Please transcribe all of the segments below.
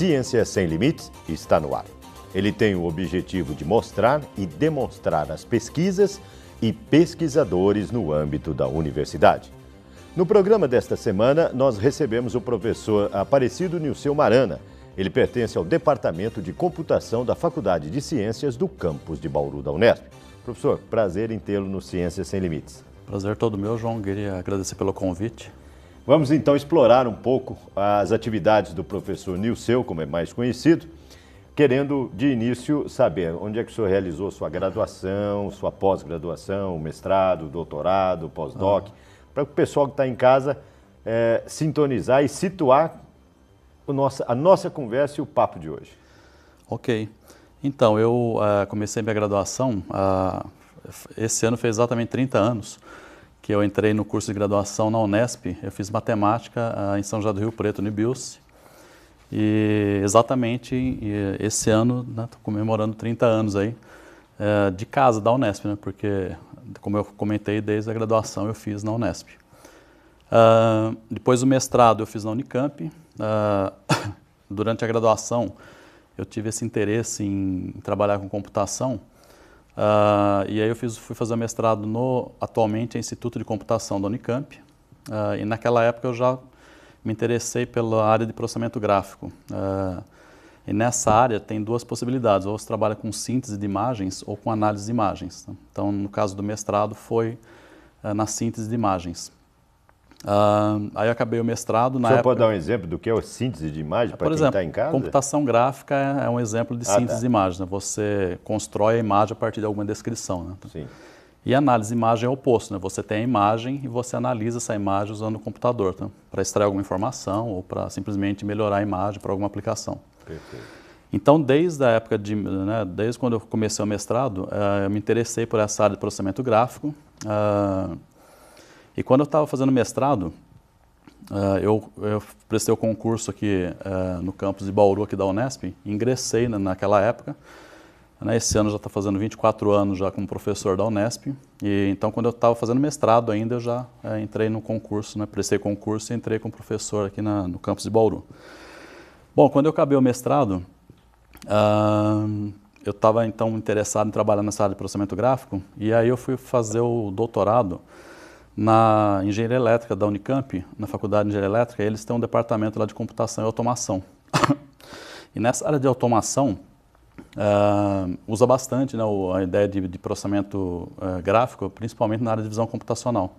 Ciência Sem Limites está no ar. Ele tem o objetivo de mostrar e demonstrar as pesquisas e pesquisadores no âmbito da universidade. No programa desta semana, nós recebemos o professor Aparecido Nilceu Marana. Ele pertence ao Departamento de Computação da Faculdade de Ciências do campus de Bauru da Unesp. Professor, prazer em tê-lo no Ciência Sem Limites. Prazer todo meu, João. Queria agradecer pelo convite. Vamos então explorar um pouco as atividades do professor Nilceu, como é mais conhecido, querendo de início saber onde é que o senhor realizou sua graduação, sua pós-graduação, mestrado, doutorado, pós-doc, para o pessoal que está em casa sintonizar e situar a nossa conversa e o papo de hoje. Ok. Então, eu comecei minha graduação, esse ano fez exatamente 30 anos que eu entrei no curso de graduação na Unesp. Eu fiz matemática em São José do Rio Preto, no IBIUS. E exatamente esse ano, estou comemorando 30 anos aí, de casa da Unesp, né? Porque, como eu comentei, desde a graduação eu fiz na Unesp. Depois do mestrado eu fiz na Unicamp. Durante a graduação eu tive esse interesse em trabalhar com computação. E aí eu fui fazer mestrado atualmente, Instituto de Computação da Unicamp. E naquela época eu já me interessei pela área de processamento gráfico. E nessa área tem duas possibilidades: ou você trabalha com síntese de imagens ou com análise de imagens. Então, no caso do mestrado, foi na síntese de imagens. Aí eu acabei o mestrado na época... O senhor pode dar um exemplo do que é a síntese de imagem para quem está em casa? Computação gráfica é um exemplo de síntese de imagens, né? Você constrói a imagem a partir de alguma descrição, né? Sim. E análise de imagem é o oposto, né? Você tem a imagem e você analisa essa imagem usando o computador, tá? Para extrair alguma informação ou para simplesmente melhorar a imagem para alguma aplicação. Perfeito. Então, desde a época desde quando eu comecei o mestrado, eu me interessei por essa área de processamento gráfico. E quando eu estava fazendo mestrado, eu prestei o concurso aqui no campus de Bauru, aqui da Unesp, e ingressei naquela época. Esse ano já está fazendo 24 anos já como professor da Unesp. E então, quando eu estava fazendo mestrado ainda, eu já entrei no concurso, né? Prestei concurso e entrei como professor aqui no campus de Bauru. Bom, quando eu acabei o mestrado, eu estava então interessado em trabalhar nessa área de processamento gráfico, e aí eu fui fazer o doutorado na Engenharia Elétrica da Unicamp, na Faculdade de Engenharia Elétrica. Eles têm um departamento lá de computação e automação. E nessa área de automação, usa bastante, né, a ideia de processamento gráfico, principalmente na área de visão computacional.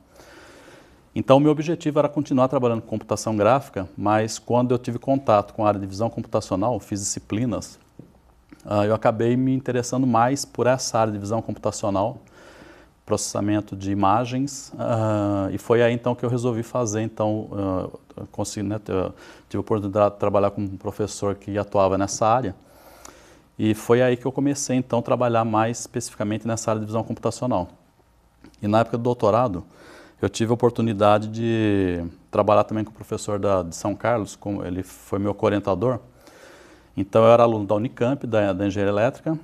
Então, o meu objetivo era continuar trabalhando com computação gráfica, mas quando eu tive contato com a área de visão computacional, fiz disciplinas, eu acabei me interessando mais por essa área de visão computacional, processamento de imagens, e foi aí então que eu resolvi fazer. Então, tive a oportunidade de trabalhar com um professor que atuava nessa área, e foi aí que eu comecei então a trabalhar mais especificamente nessa área de visão computacional. E na época do doutorado, eu tive a oportunidade de trabalhar também com o professor de São Carlos, ele foi meu co-orientador. Então, eu era aluno da Unicamp, da Engenharia Elétrica,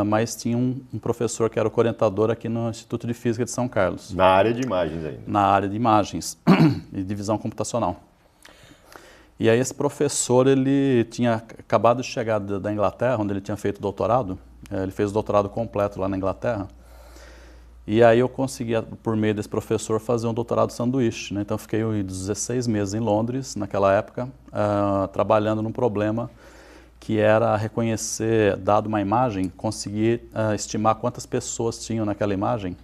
mas tinha um professor que era o co-orientador aqui no Instituto de Física de São Carlos. Na área de imagens ainda? Na área de imagens e de visão computacional. E aí esse professor, ele tinha acabado de chegar da Inglaterra, onde ele tinha feito doutorado. Ele fez o doutorado completo lá na Inglaterra. E aí eu consegui, por meio desse professor, fazer um doutorado sanduíche, né? Então, eu fiquei 16 meses em Londres, naquela época, trabalhando num problema que era reconhecer, dado uma imagem, conseguir estimar quantas pessoas tinham naquela imagem,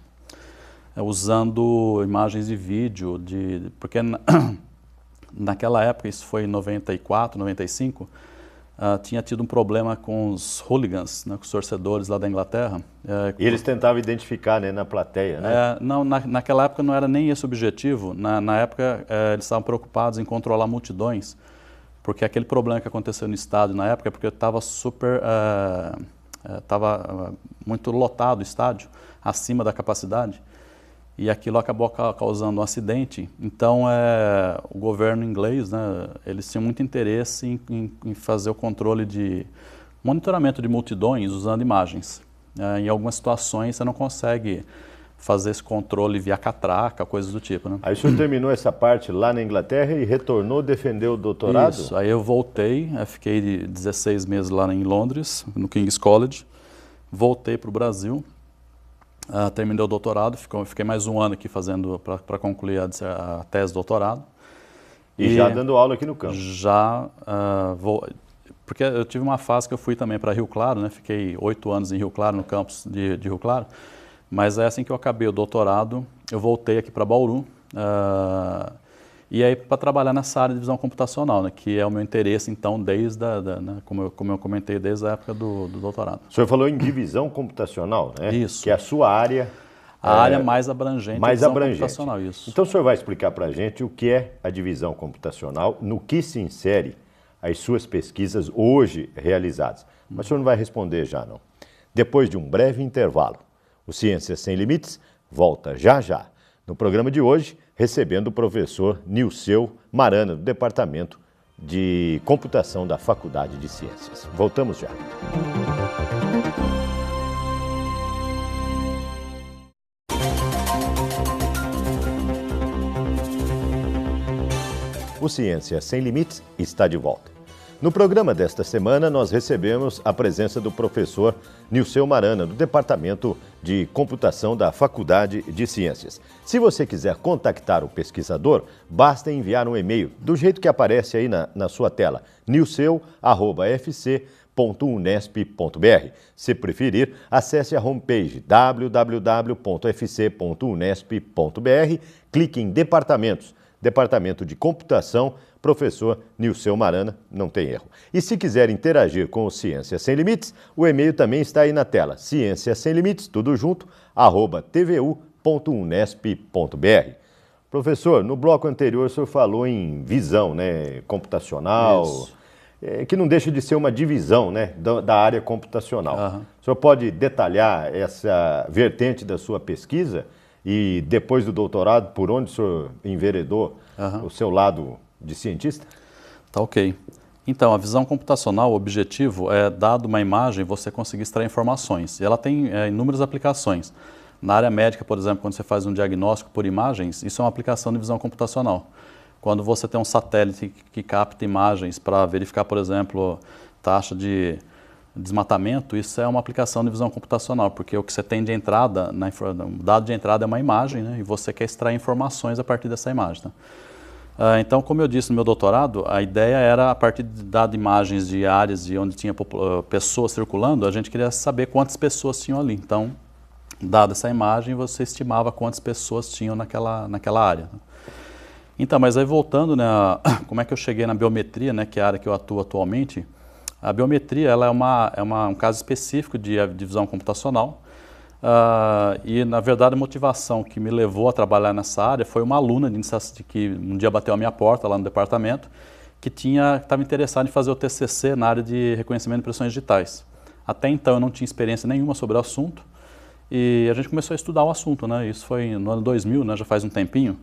usando imagens de vídeo, porque naquela época, isso foi em 94, 95, tinha tido um problema com os hooligans, né, com os torcedores lá da Inglaterra. E eles tentavam identificar, né, na plateia, né? Não, naquela época não era nem esse o objetivo. Na época, eles estavam preocupados em controlar multidões, porque aquele problema que aconteceu no estádio na época, porque estava muito lotado o estádio, acima da capacidade, e aquilo acabou causando um acidente. Então, o governo inglês, né, eles tinham muito interesse em fazer o controle de monitoramento de multidões usando imagens. Em algumas situações, você não consegue fazer esse controle via catraca, coisas do tipo, né? Aí o senhor terminou essa parte lá na Inglaterra e retornou, defendeu o doutorado? Isso, aí eu voltei, fiquei 16 meses lá em Londres, no King's College, voltei para o Brasil, terminei o doutorado, fiquei mais um ano aqui fazendo para concluir a tese de doutorado. E já dando aula aqui no campo? Já, porque eu tive uma fase que eu fui também para Rio Claro, né? Fiquei 8 anos em Rio Claro, no campus de Rio Claro, mas assim que eu acabei o doutorado, eu voltei aqui para Bauru, e aí para trabalhar nessa área de visão computacional, né? Que é o meu interesse, então, desde, né? como eu comentei, desde a época do doutorado. O senhor falou em divisão computacional, né? Isso. Que é a sua área... A área mais abrangente mais é a visão abrangente. computacional, isso. Então o senhor vai explicar para a gente o que é a divisão computacional, no que se insere as suas pesquisas hoje realizadas. Mas o senhor não vai responder já, não. Depois de um breve intervalo, o Ciências Sem Limites volta já já. No programa de hoje, recebendo o professor Nilceu Marana, do Departamento de Computação da Faculdade de Ciências. Voltamos já. O Ciência Sem Limites está de volta. No programa desta semana, nós recebemos a presença do professor Nilceu Marana, do Departamento de Computação da Faculdade de Ciências. Se você quiser contactar o pesquisador, basta enviar um e-mail, do jeito que aparece aí na sua tela, nilceu@fc.unesp.br. Se preferir, acesse a homepage www.fc.unesp.br, clique em Departamentos. Departamento de Computação, professor Nilceu Marana, não tem erro. E se quiser interagir com o Ciência Sem Limites, o e-mail também está aí na tela, ciência sem limites, tudo junto, @tvu.unesp.br. Professor, no bloco anterior o senhor falou em visão, né, computacional, que não deixa de ser uma divisão, né, da área computacional. Uhum. O senhor pode detalhar essa vertente da sua pesquisa? E depois do doutorado, por onde o senhor enveredou o seu lado de cientista? Tá ok. Então, a visão computacional, o objetivo é, dado uma imagem, você conseguir extrair informações. E ela tem inúmeras aplicações. Na área médica, por exemplo, quando você faz um diagnóstico por imagens, isso é uma aplicação de visão computacional. Quando você tem um satélite que capta imagens para verificar, por exemplo, taxa de desmatamento, isso é uma aplicação de visão computacional, porque o que você tem de entrada, o dado de entrada é uma imagem, né, e você quer extrair informações a partir dessa imagem. Tá? Então, como eu disse no meu doutorado, a ideia era, a partir de imagens de áreas de onde tinha pessoas circulando, a gente queria saber quantas pessoas tinham ali. Então, dada essa imagem, você estimava quantas pessoas tinham naquela área. Então, mas aí voltando, né, como é que eu cheguei na biometria, né, que é a área que eu atuo atualmente. A biometria ela é um caso específico de visão computacional e, na verdade, a motivação que me levou a trabalhar nessa área foi uma aluna que um dia bateu à minha porta lá no departamento que estava interessada em fazer o TCC na área de reconhecimento de impressões digitais. Até então eu não tinha experiência nenhuma sobre o assunto e a gente começou a estudar o assunto, né? Isso foi no ano 2000, né? Já faz um tempinho.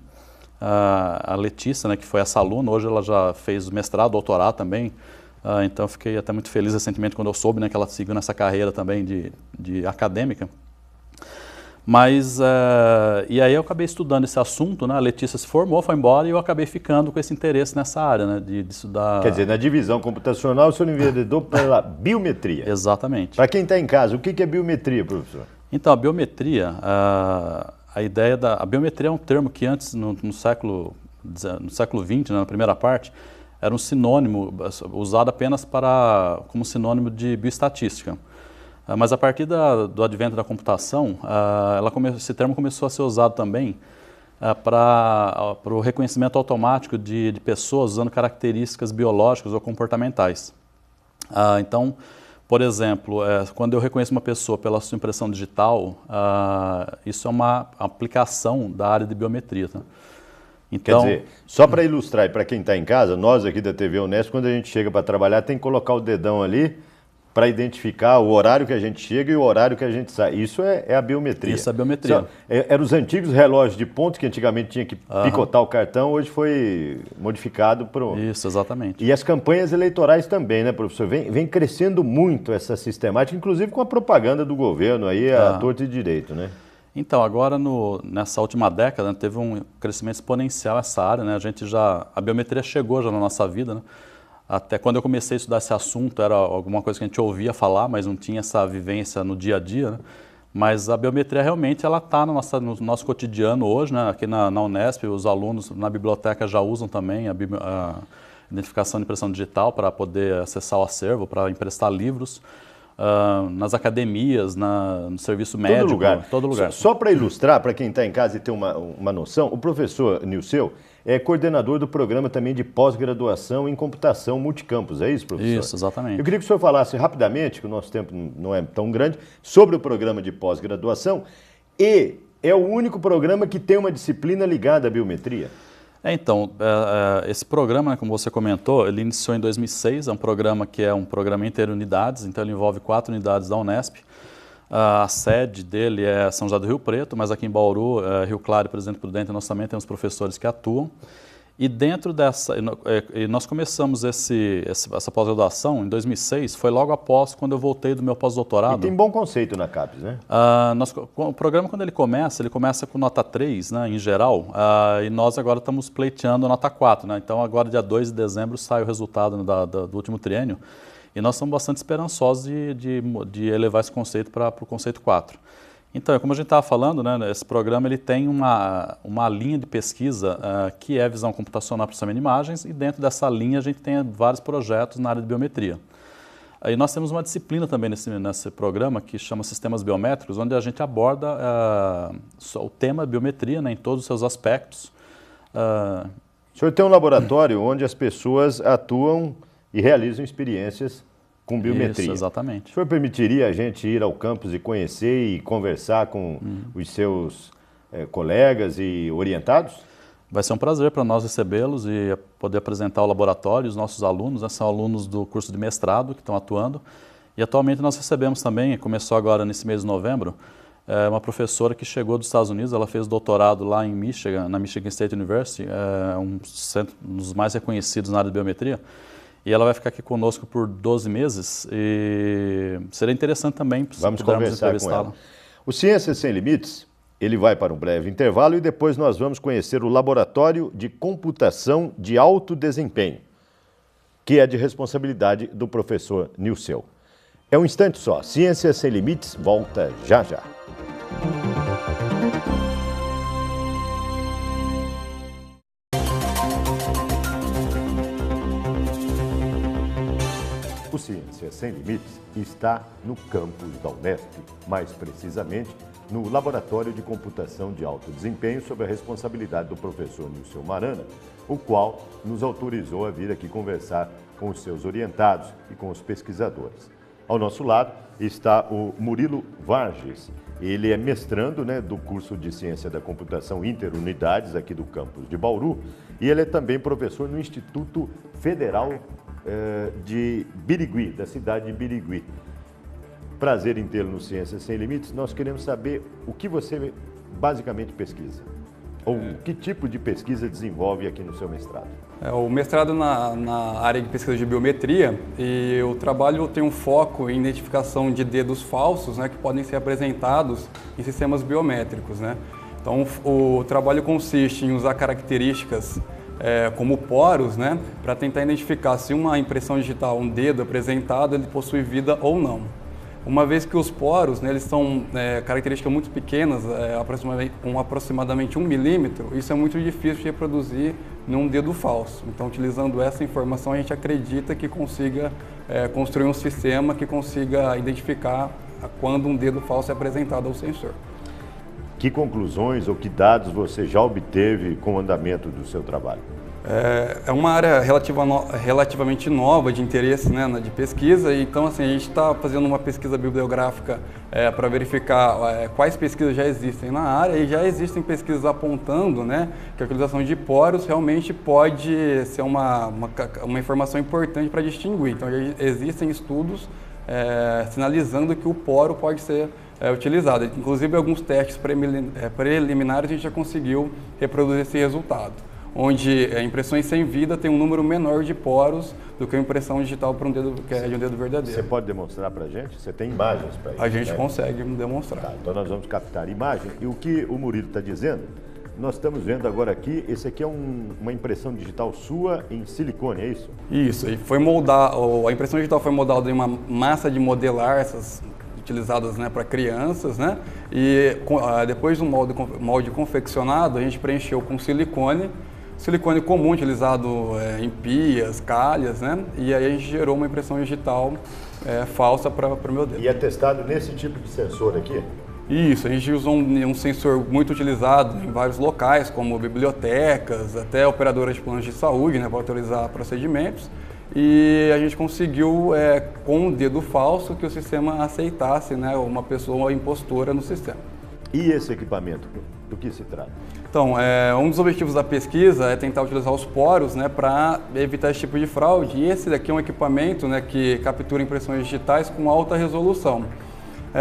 A Letícia, né, que foi essa aluna, hoje ela já fez mestrado, doutorado também. Então, eu fiquei até muito feliz recentemente quando eu soube, né, que ela seguiu nessa carreira também de acadêmica. Mas, e aí eu acabei estudando esse assunto, né, a Letícia se formou, foi embora e eu acabei ficando com esse interesse nessa área, né, de estudar... Quer dizer, na divisão computacional, o senhor enveredou pela biometria. Exatamente. Para quem está em casa, o que é biometria, professor? Então, a biometria, a biometria é um termo que antes, no século XX, né, na primeira parte, era um sinônimo usado apenas como sinônimo de bioestatística. Mas a partir do advento da computação, esse termo começou a ser usado também para o reconhecimento automático de pessoas usando características biológicas ou comportamentais. Então, por exemplo, quando eu reconheço uma pessoa pela sua impressão digital, isso é uma aplicação da área de biometria. Tá? Então, quer dizer, só para ilustrar e para quem está em casa, nós aqui da TV Unesp, quando a gente chega para trabalhar, tem que colocar o dedão ali para identificar o horário que a gente chega e o horário que a gente sai. Isso é a biometria. Isso é a biometria. Eram os antigos relógios de ponto que antigamente tinha que picotar o cartão, hoje foi modificado para Isso, exatamente. E as campanhas eleitorais também, né, professor? Vem crescendo muito essa sistemática, inclusive com a propaganda do governo aí, a torta e direito, né? Então, agora nessa última década, né, teve um crescimento exponencial essa área, né? A biometria chegou já na nossa vida, né? Até quando eu comecei a estudar esse assunto, era alguma coisa que a gente ouvia falar, mas não tinha essa vivência no dia a dia, né? Mas a biometria realmente ela está no nosso cotidiano hoje, né? Aqui na Unesp, os alunos na biblioteca já usam também a identificação de impressão digital para poder acessar o acervo, para emprestar livros. Nas academias, no serviço médico, todo lugar. Só para ilustrar, para quem está em casa e ter uma noção, o professor Nilceu é coordenador do programa também de pós-graduação em computação multicampus, é isso, professor? Isso, exatamente. Eu queria que o senhor falasse rapidamente, que o nosso tempo não é tão grande, sobre o programa de pós-graduação, e é o único programa que tem uma disciplina ligada à biometria. Então, esse programa, né, como você comentou, ele iniciou em 2006, é um programa que é um programa interunidades, então ele envolve 4 unidades da Unesp. A sede dele é São José do Rio Preto, mas aqui em Bauru, Rio Claro e Presidente Prudente, nós também temos professores que atuam. E dentro dessa, nós começamos essa pós-graduação em 2006, foi logo após quando eu voltei do meu pós-doutorado. E tem bom conceito na CAPES, né? O programa, quando ele começa com nota 3, né, em geral, e nós agora estamos pleiteando nota 4, né? Então agora dia 2 de dezembro sai o resultado do último triênio, e nós estamos bastante esperançosos de elevar esse conceito para o conceito 4. Então, como a gente estava falando, né, esse programa ele tem uma linha de pesquisa que é visão computacional para processamento de imagens, e dentro dessa linha a gente tem vários projetos na área de biometria. Aí nós temos uma disciplina também nesse programa que chama Sistemas Biométricos, onde a gente aborda o tema biometria, né, em todos os seus aspectos. O senhor tem um laboratório onde as pessoas atuam e realizam experiências com biometria. Isso, exatamente. O senhor permitiria a gente ir ao campus e conhecer e conversar com os seus colegas e orientados? Vai ser um prazer para nós recebê-los e poder apresentar o laboratório, os nossos alunos, né, são alunos do curso de mestrado que estão atuando. E atualmente nós recebemos também, começou agora nesse mês de novembro, uma professora que chegou dos Estados Unidos, ela fez doutorado lá em Michigan, na Michigan State University, um dos mais reconhecidos na área de biometria. E ela vai ficar aqui conosco por 12 meses e seria interessante também se pudermos entrevistá-la. O Ciências Sem Limites, ele vai para um breve intervalo e depois nós vamos conhecer o Laboratório de Computação de Alto Desempenho, que é de responsabilidade do professor Nilceu. É um instante só. Ciências Sem Limites volta já já. O Ciências Sem Limites está no campus da Unesp, mais precisamente no Laboratório de Computação de Alto Desempenho, sob a responsabilidade do professor Nilceu Marana, o qual nos autorizou a vir aqui conversar com os seus orientados e com os pesquisadores. Ao nosso lado está o Murilo Varges. Ele é mestrando, né, do curso de Ciência da Computação Interunidades aqui do campus de Bauru, e ele é também professor no Instituto Federal de Birigui, da cidade de Birigui. Prazer em tê-lo no Ciências Sem Limites. Nós queremos saber o que você basicamente pesquisa, ou que tipo de pesquisa desenvolve aqui no seu mestrado. O mestrado na área de pesquisa de biometria, e o trabalho tem um foco em identificação de dedos falsos, né, que podem ser apresentados em sistemas biométricos, né? Então o trabalho consiste em usar características como poros, né, para tentar identificar se uma impressão digital, um dedo apresentado, ele possui vida ou não. Uma vez que os poros, né, eles são características muito pequenas, aproximadamente 1 milímetro, isso é muito difícil de reproduzir num dedo falso. Então, utilizando essa informação, a gente acredita que consiga construir um sistema que consiga identificar quando um dedo falso é apresentado ao sensor. Que conclusões ou que dados você já obteve com o andamento do seu trabalho? É uma área relativamente nova de interesse, né, de pesquisa, então assim, a gente está fazendo uma pesquisa bibliográfica para verificar quais pesquisas já existem na área, e já existem pesquisas apontando, né, que a utilização de poros realmente pode ser uma informação importante para distinguir. Então já existem estudos sinalizando que o poro pode ser utilizado. Inclusive, alguns testes preliminares a gente já conseguiu reproduzir esse resultado. onde impressões sem vida têm um número menor de poros do que a impressão digital para um dedo que é de um dedo verdadeiro. Você pode demonstrar para a gente? Você tem imagens para isso? A gente consegue demonstrar. Tá, então nós vamos captar imagem. E o que o Murilo está dizendo, nós estamos vendo agora aqui, esse aqui é uma impressão digital sua em silicone, é isso? Isso, e a impressão digital foi moldada em uma massa de modelar, essas utilizadas, né, para crianças, né? E depois do molde confeccionado, a gente preencheu com silicone comum utilizado em pias, calhas, né? E aí a gente gerou uma impressão digital falsa para o meu dedo. E é testado nesse tipo de sensor aqui? Isso, a gente usou um sensor muito utilizado em vários locais, como bibliotecas, até operadoras de planos de saúde, né, para autorizar procedimentos. E a gente conseguiu, com o dedo falso, que o sistema aceitasse, né, uma pessoa impostora no sistema. E esse equipamento, do que se trata? Então, um dos objetivos da pesquisa é tentar utilizar os poros, né, para evitar esse tipo de fraude. E esse daqui é um equipamento, né, que captura impressões digitais com alta resolução.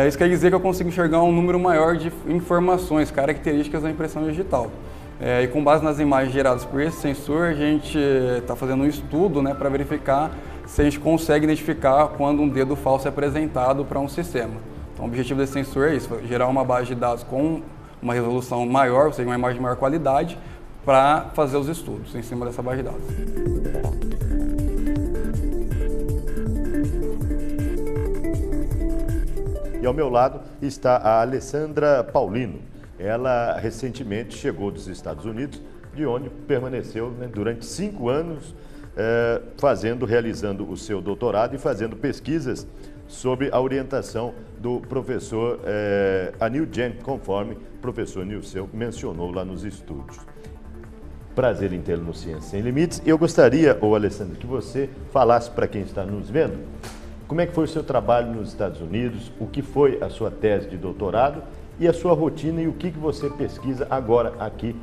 Isso quer dizer que eu consigo enxergar um número maior de informações, características da impressão digital. E com base nas imagens geradas por esse sensor, a gente está fazendo um estudo, né, para verificar se a gente consegue identificar quando um dedo falso é apresentado para um sistema. Então, o objetivo desse sensor é isso, gerar uma base de dados com uma resolução maior, ou seja, uma imagem de maior qualidade, para fazer os estudos em cima dessa base de dados. E ao meu lado está a Alessandra Paulino. Ela recentemente chegou dos Estados Unidos, de onde permaneceu, né, durante 5 anos realizando o seu doutorado e fazendo pesquisas sob a orientação do professor Anil Jain, conforme o professor Nilceu mencionou lá nos estúdios. Prazer em tê-lo no Ciência Sem Limites. Eu gostaria, Alessandra, que você falasse para quem está nos vendo como é que foi o seu trabalho nos Estados Unidos, o que foi a sua tese de doutorado e a sua rotina e o que você pesquisa agora aqui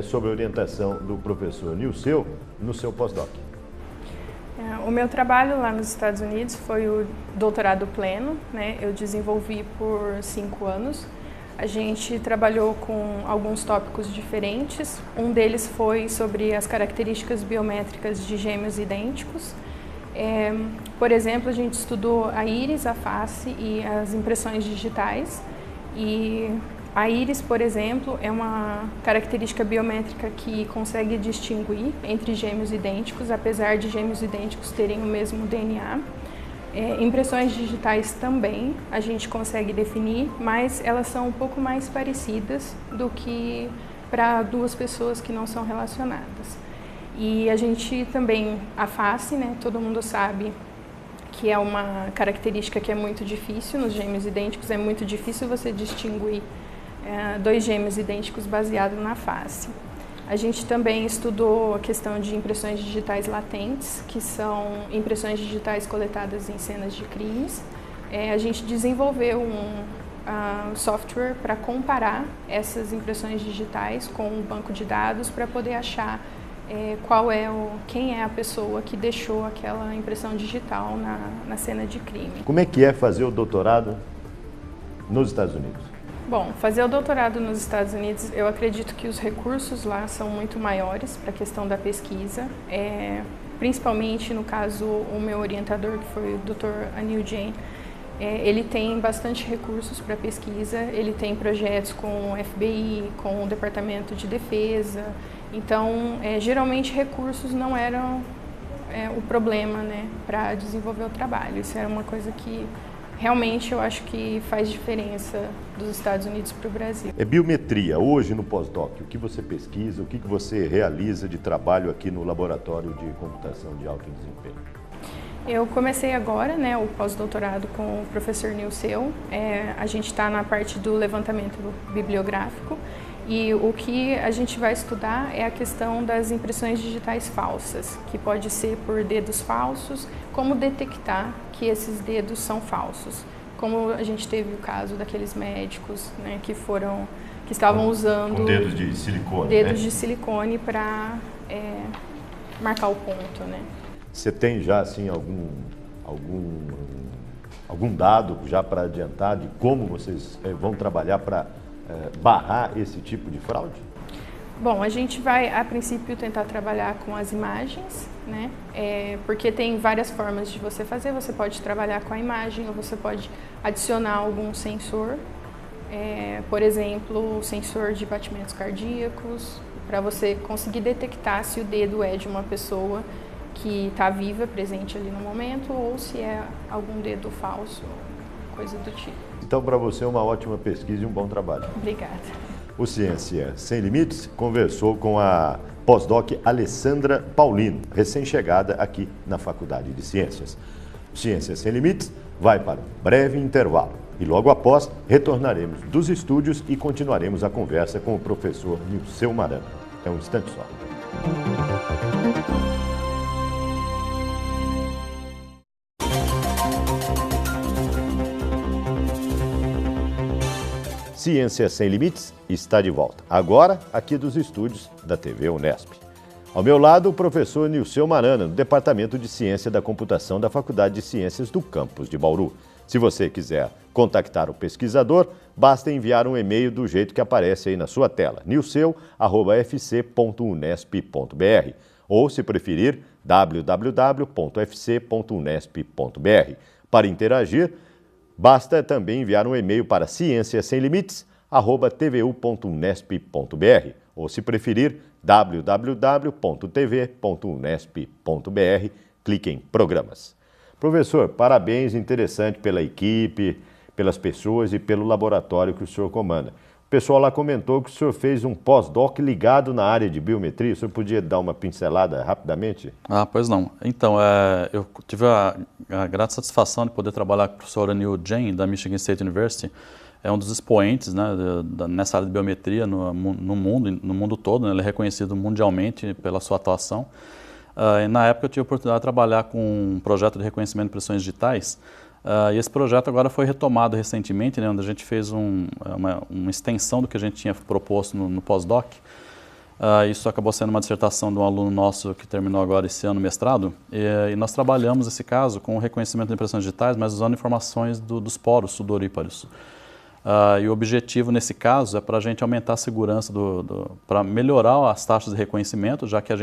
sob a orientação do professor Nilceu no seu pós-doc. O meu trabalho lá nos Estados Unidos foi o doutorado pleno, né? Eu desenvolvi por 5 anos. A gente trabalhou com alguns tópicos diferentes. Um deles foi sobre as características biométricas de gêmeos idênticos. Por exemplo, a gente estudou a íris, a face e as impressões digitais. E a íris, por exemplo, é uma característica biométrica que consegue distinguir entre gêmeos idênticos, apesar de gêmeos idênticos terem o mesmo DNA. Impressões digitais também a gente consegue definir, mas elas são um pouco mais parecidas do que para duas pessoas que não são relacionadas. E a gente também, a face, né, todo mundo sabe que é uma característica que é muito difícil nos gêmeos idênticos, é muito difícil você distinguir dois gêmeos idênticos baseado na face. A gente também estudou a questão de impressões digitais latentes, que são impressões digitais coletadas em cenas de crimes. A gente desenvolveu um software para comparar essas impressões digitais com um banco de dados para poder achar quem é a pessoa que deixou aquela impressão digital na cena de crime. Como é que é fazer o doutorado nos Estados Unidos? Bom, fazer o doutorado nos Estados Unidos, eu acredito que os recursos lá são muito maiores para a questão da pesquisa. Principalmente, no caso, o meu orientador, que foi o Dr. Anil Jain, ele tem bastante recursos para pesquisa, ele tem projetos com o FBI, com o Departamento de Defesa. Então, geralmente, recursos não eram o problema, né, para desenvolver o trabalho. Isso era uma coisa que realmente eu acho que faz diferença dos Estados Unidos para o Brasil. Biometria, hoje no pós-doc, o que você pesquisa, o que você realiza de trabalho aqui no Laboratório de Computação de Alto Desempenho? Eu comecei agora, né, o pós-doutorado com o professor Nilceu. A gente está na parte do levantamento bibliográfico e o que a gente vai estudar é a questão das impressões digitais falsas, que pode ser por dedos falsos, como detectar que esses dedos são falsos. Como a gente teve o caso daqueles médicos, né, que estavam usando com dedos de silicone, dedos, né, de silicone para marcar o ponto, né? Você tem já assim algum dado já para adiantar de como vocês vão trabalhar para barrar esse tipo de fraude? Bom, a gente vai, a princípio, tentar trabalhar com as imagens, né? Porque tem várias formas de você fazer. Você pode trabalhar com a imagem ou você pode adicionar algum sensor. Por exemplo, o sensor de batimentos cardíacos, para você conseguir detectar se o dedo é de uma pessoa que está viva, presente ali no momento, ou se é algum dedo falso, coisa do tipo. Então, para você, uma ótima pesquisa e um bom trabalho. Obrigada. O Ciência Sem Limites conversou com a pós-doc Alessandra Paulino, recém-chegada aqui na Faculdade de Ciências. O Ciência Sem Limites vai para um breve intervalo e logo após retornaremos dos estúdios e continuaremos a conversa com o professor Nilceu Marano. É um instante só. Ciência Sem Limites está de volta, agora aqui dos estúdios da TV Unesp. Ao meu lado, o professor Nilceu Marano, do Departamento de Ciência da Computação da Faculdade de Ciências do campus de Bauru. Se você quiser contactar o pesquisador, basta enviar um e-mail do jeito que aparece aí na sua tela, nilceu@fc.unesp.br, ou, se preferir, www.fc.unesp.br. Para interagir, basta também enviar um e-mail para cienciasemlimites@tvu.unesp.br ou, se preferir, www.tv.unesp.br. Clique em Programas. Professor, parabéns, interessante pela equipe, pelas pessoas e pelo laboratório que o senhor comanda. O pessoal lá comentou que o senhor fez um pós-doc ligado na área de biometria. O senhor podia dar uma pincelada rapidamente? Pois não. Então, eu tive a grata satisfação de poder trabalhar com o professor Anil Jain, da Michigan State University. É um dos expoentes, né, nessa área de biometria no mundo todo, né? Ele é reconhecido mundialmente pela sua atuação. E na época eu tive a oportunidade de trabalhar com um projeto de reconhecimento de impressões digitais. E esse projeto agora foi retomado recentemente, né, onde a gente fez uma extensão do que a gente tinha proposto no pós-doc. Isso acabou sendo uma dissertação de um aluno nosso que terminou agora esse ano o mestrado. E nós trabalhamos esse caso com o reconhecimento de impressões digitais, mas usando informações dos poros sudoríparos. E o objetivo nesse caso é para a gente aumentar a segurança, para melhorar as taxas de reconhecimento, já que a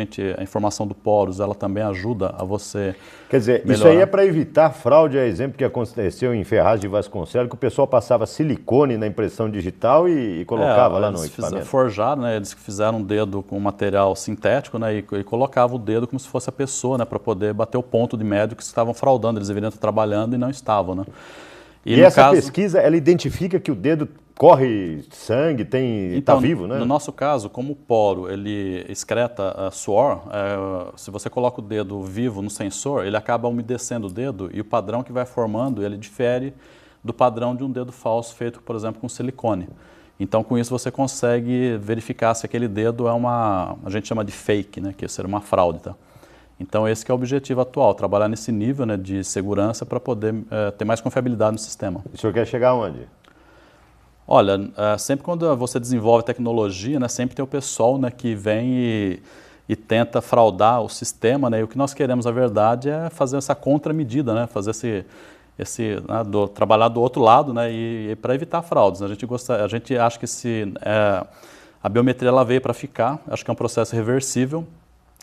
informação do poros ela também ajuda a você. Quer dizer, melhorar. Isso aí é para evitar fraude, é exemplo que aconteceu em Ferraz de Vasconcelos, que o pessoal passava silicone na impressão digital e colocava lá no equipamento. Forjaram, né? Eles fizeram um dedo com material sintético, né? E colocavam o dedo como se fosse a pessoa, né? Para poder bater o ponto de médicos que estavam fraudando, eles deveriam estar trabalhando e não estavam, né? E essa pesquisa, ela identifica que o dedo corre sangue, está vivo, né? No nosso caso, como o poro ele excreta suor, se você coloca o dedo vivo no sensor, ele acaba umedecendo o dedo e o padrão que vai formando, ele difere do padrão de um dedo falso feito, por exemplo, com silicone. Então, com isso, você consegue verificar se aquele dedo a gente chama de fake, né? Que é ser uma fraude, tá? Então, esse que é o objetivo atual, trabalhar nesse nível, né, de segurança para poder ter mais confiabilidade no sistema. O senhor quer chegar aonde? Olha, sempre quando você desenvolve tecnologia, né, sempre tem o pessoal, né, que vem e tenta fraudar o sistema, né, e o que nós queremos, na verdade, é fazer essa contramedida, né, fazer trabalhar do outro lado, né, e para evitar fraudes. A gente acha que a biometria ela veio para ficar, acho que é um processo reversível,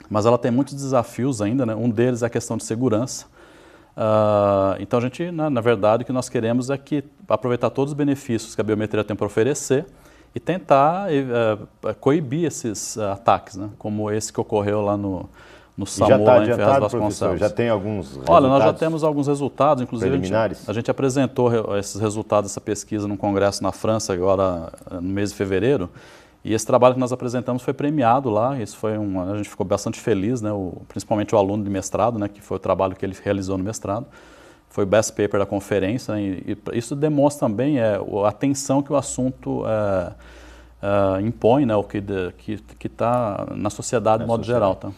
mas ela tem muitos desafios ainda, né? Um deles é a questão de segurança. Então, a gente, na verdade, o que nós queremos é aproveitar todos os benefícios que a biometria tem para oferecer e tentar coibir esses ataques, né? Como esse que ocorreu lá no SAMU, lá em Ferraz de Vasconcelos. Já tem alguns resultados? Olha, nós já temos alguns resultados, inclusive preliminares. A gente apresentou esses resultados dessa pesquisa num congresso na França agora no mês de fevereiro. E esse trabalho que nós apresentamos foi premiado lá, a gente ficou bastante feliz, né? Principalmente o aluno de mestrado, né? Que foi o trabalho que ele realizou no mestrado. Foi o best paper da conferência, né? E isso demonstra também a atenção que o assunto impõe, né? O que está na sociedade de modo geral. Tá?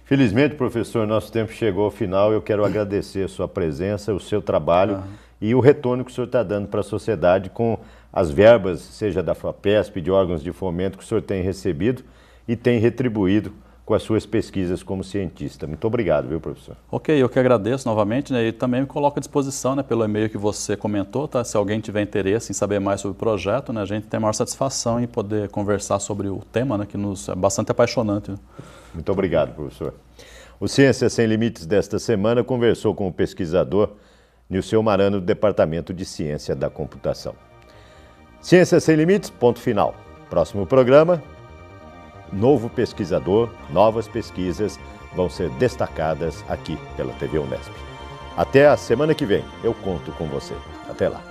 Felizmente, professor, nosso tempo chegou ao final. Eu quero agradecer a sua presença, o seu trabalho e o retorno que o senhor está dando para a sociedade com as verbas, seja da FAPESP, de órgãos de fomento que o senhor tem recebido e tem retribuído com as suas pesquisas como cientista. Muito obrigado, viu, professor? Ok, eu que agradeço novamente, né, e também me coloco à disposição, né, pelo e-mail que você comentou, tá? Se alguém tiver interesse em saber mais sobre o projeto, né, a gente tem a maior satisfação em poder conversar sobre o tema, né, que nos é bastante apaixonante. Né? Muito obrigado, professor. O Ciências Sem Limites desta semana conversou com o pesquisador Nilceu Marano, do Departamento de Ciência da Computação. Ciências Sem Limites, ponto final. Próximo programa, novo pesquisador, novas pesquisas vão ser destacadas aqui pela TV Unesp. Até a semana que vem, eu conto com você. Até lá.